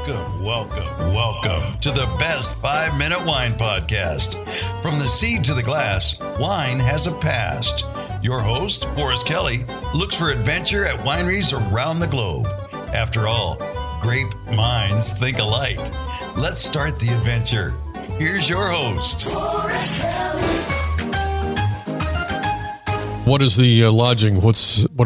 Welcome to the best 5-minute wine podcast. From the seed to the glass, wine has a past. Your host, Forrest Kelly, looks for adventure at wineries around the globe. After all, grape minds think alike. Let's start the adventure. Here's your host, Forrest Kelly. What is the lodging? What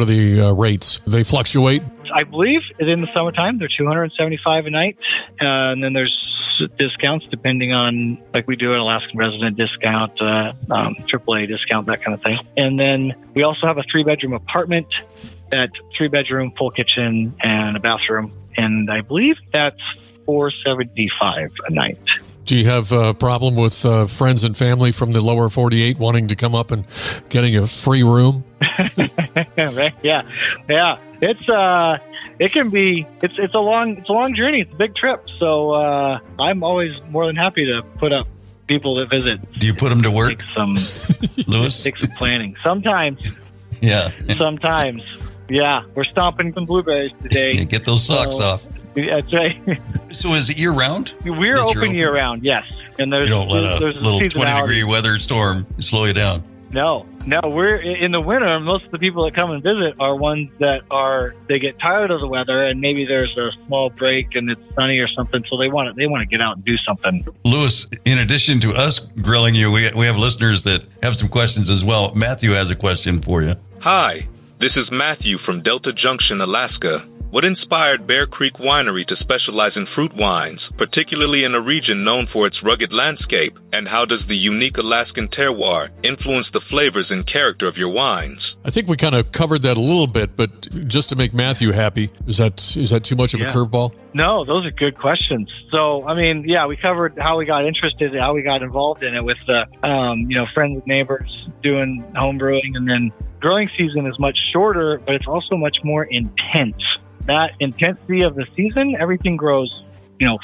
are the rates? They fluctuate? I believe in the summertime, they're $275 a night. And then there's discounts depending on, like we do an Alaskan resident discount, AAA discount, that kind of thing. And then we also have a 3-bedroom apartment, that 3-bedroom, full kitchen, and a bathroom. And I believe that's $475 a night. Do you have a problem with friends and family from the lower 48 wanting to come up and getting a free room? Yeah. It's a long journey. It's a big trip. So I'm always more than happy to put up people that visit. Do you put them to work? Lewis? Take some planning. Sometimes. Yeah. Sometimes. Yeah. We're stomping some blueberries today. Yeah, get those socks off. That's right. So is it year round? We're open year round, yes. And you don't let a little 20-degree weather storm slow you down. No, we're in the winter. Most of the people that come and visit are ones that they get tired of the weather, and maybe there's a small break and it's sunny or something, so they want to get out and do something. Lewis, in addition to us grilling you, we have listeners that have some questions as well. Matthew has a question for you. Hi, this is Matthew from Delta Junction, Alaska. What inspired Bear Creek Winery to specialize in fruit wines, particularly in a region known for its rugged landscape? And how does the unique Alaskan terroir influence the flavors and character of your wines? I think we kind of covered that a little bit, but just to make Matthew happy, is that too much of a curveball? No, those are good questions. So, I mean, yeah, we covered how we got interested, how we got involved in it with the, friends and neighbors doing home brewing, and then growing season is much shorter, but it's also much more intense. That intensity of the season, everything grows,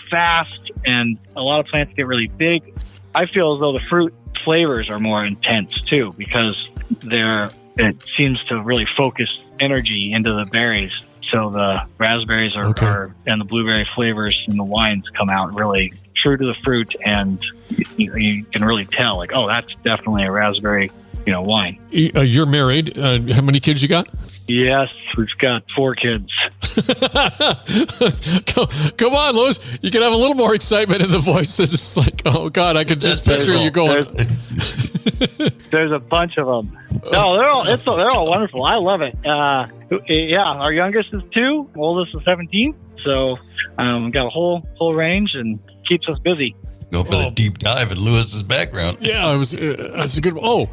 fast, and a lot of plants get really big. I feel as though the fruit flavors are more intense too, because it seems to really focus energy into the berries. So the raspberries are and the blueberry flavors in the wines come out really true to the fruit, and you can really tell, like, oh, that's definitely a raspberry, wine. You're married. How many kids you got? Yes, we've got 4 kids. Come on, Lewis. You can have a little more excitement in the voice. It's just like, oh, God, I could just picture you going. There's a bunch of them. No, they're all wonderful. I love it. Our youngest is 2, oldest is 17. So we've got a whole range and keeps us busy. Go for the deep dive in Lewis's background. Yeah, that's a good one.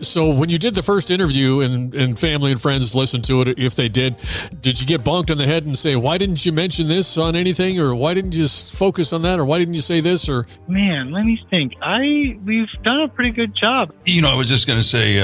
So when you did the first interview and family and friends listened to it, if they did you get bonked on the head and say, why didn't you mention this on anything? Or why didn't you just focus on that? Or why didn't you say this? Or man, let me think. We've done a pretty good job. I was just going to say,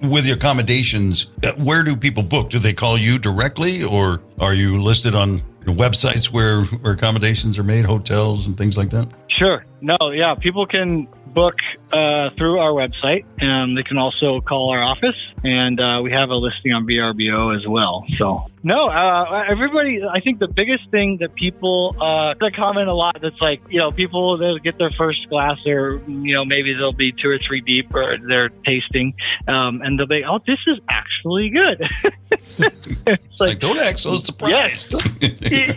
with the accommodations, where do people book? Do they call you directly, or are you listed on websites where accommodations are made, hotels and things like that? Sure. No, yeah. People can book through our website, and they can also call our office, and we have a listing on VRBO as well. So, no, everybody, I think the biggest thing that people that comment a lot, that's like, people, they'll get their first glass, or, maybe they'll be 2 or 3 deep, or they're tasting, and they'll be, oh, this is actually good. It's like, don't act so surprised.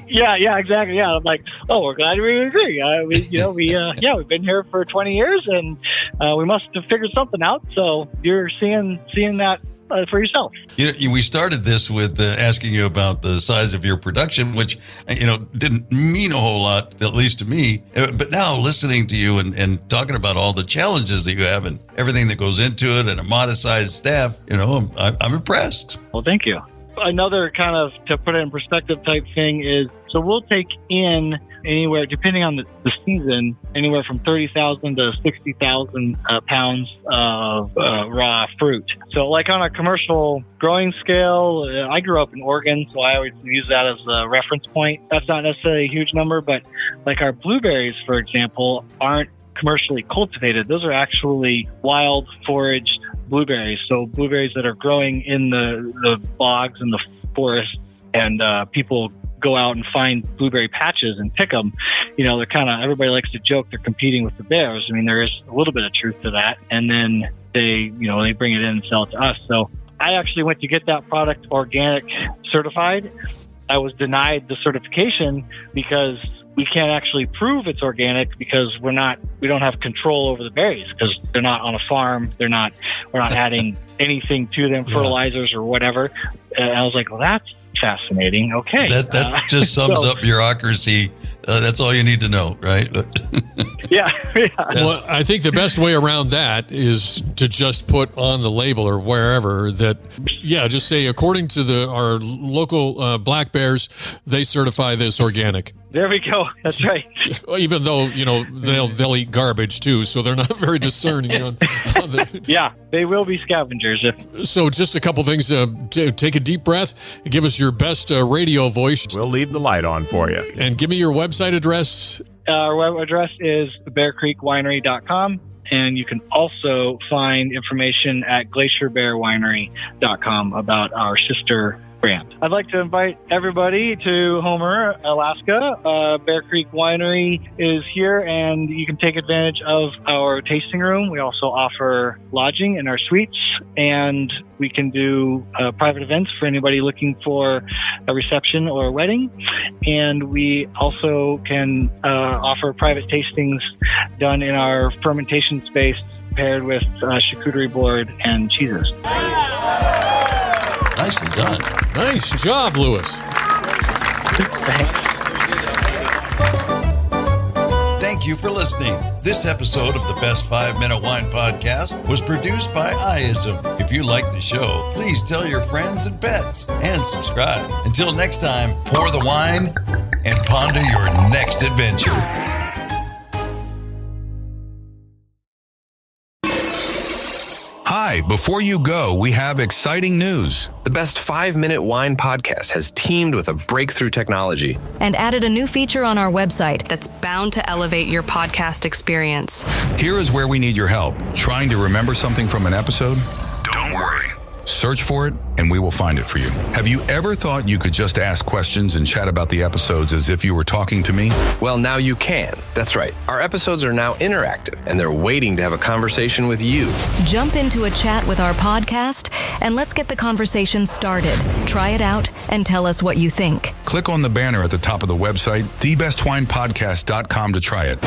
Yeah, exactly. Yeah, I'm like, oh, we're glad we agree. We've been here for 20 years, and we must have figured something out. So you're seeing that for yourself. We started this with asking you about the size of your production, which didn't mean a whole lot, at least to me. But now listening to you and talking about all the challenges that you have and everything that goes into it, and a modest-sized staff, I'm impressed. Well, thank you. Another kind of, to put it in perspective type thing is, so we'll take in anywhere, depending on the season, anywhere from 30,000 to 60,000 pounds of raw fruit. So like on a commercial growing scale, I grew up in Oregon, so I always use that as a reference point. That's not necessarily a huge number, but like our blueberries, for example, aren't commercially cultivated. Those are actually wild foraged blueberries. So blueberries that are growing in the bogs and the forest, and people go out and find blueberry patches and pick them. They're everybody likes to joke they're competing with the bears. I mean, there is a little bit of truth to that. And then they bring it in and sell it to us. So I actually went to get that product organic certified. I was denied the certification because we can't actually prove it's organic because we don't have control over the berries because they're not on a farm. We're not adding anything to them, fertilizers or whatever. And I was like, well, that's fascinating. Okay. That just sums up bureaucracy. That's all you need to know, right? Yeah. Well, I think the best way around that is to just put on the label or wherever that, just say, according to our local black bears, they certify this organic. There we go. That's right. Even though, they'll eat garbage too, so they're not very discerning on the... Yeah, they will be scavengers. So just a couple things. Take a deep breath. Give us your best radio voice. We'll leave the light on for you. And give me your website address. Our web address is bearcreekwinery.com. And you can also find information at glacierbearwinery.com about our sister brand. I'd like to invite everybody to Homer, Alaska. Bear Creek Winery is here, and you can take advantage of our tasting room. We also offer lodging in our suites, and we can do private events for anybody looking for a reception or a wedding. And we also can offer private tastings done in our fermentation space paired with charcuterie board and cheeses. Nicely done. Nice job, Lewis. Thank you for listening. This episode of the Best 5 Minute Wine Podcast was produced by iIsm. If you like the show, please tell your friends and pets and subscribe. Until next time, pour the wine and ponder your next adventure. Hi, before you go, we have exciting news. The Best 5 Minute Wine Podcast has teamed with a breakthrough technology and added a new feature on our website that's bound to elevate your podcast experience. Here is where we need your help. Trying to remember something from an episode? Don't worry. Search for it, and we will find it for you. Have you ever thought you could just ask questions and chat about the episodes as if you were talking to me? Well, now you can. That's right. Our episodes are now interactive, and they're waiting to have a conversation with you. Jump into a chat with our podcast, and let's get the conversation started. Try it out and tell us what you think. Click on the banner at the top of the website, thebestwinepodcast.com, to try it.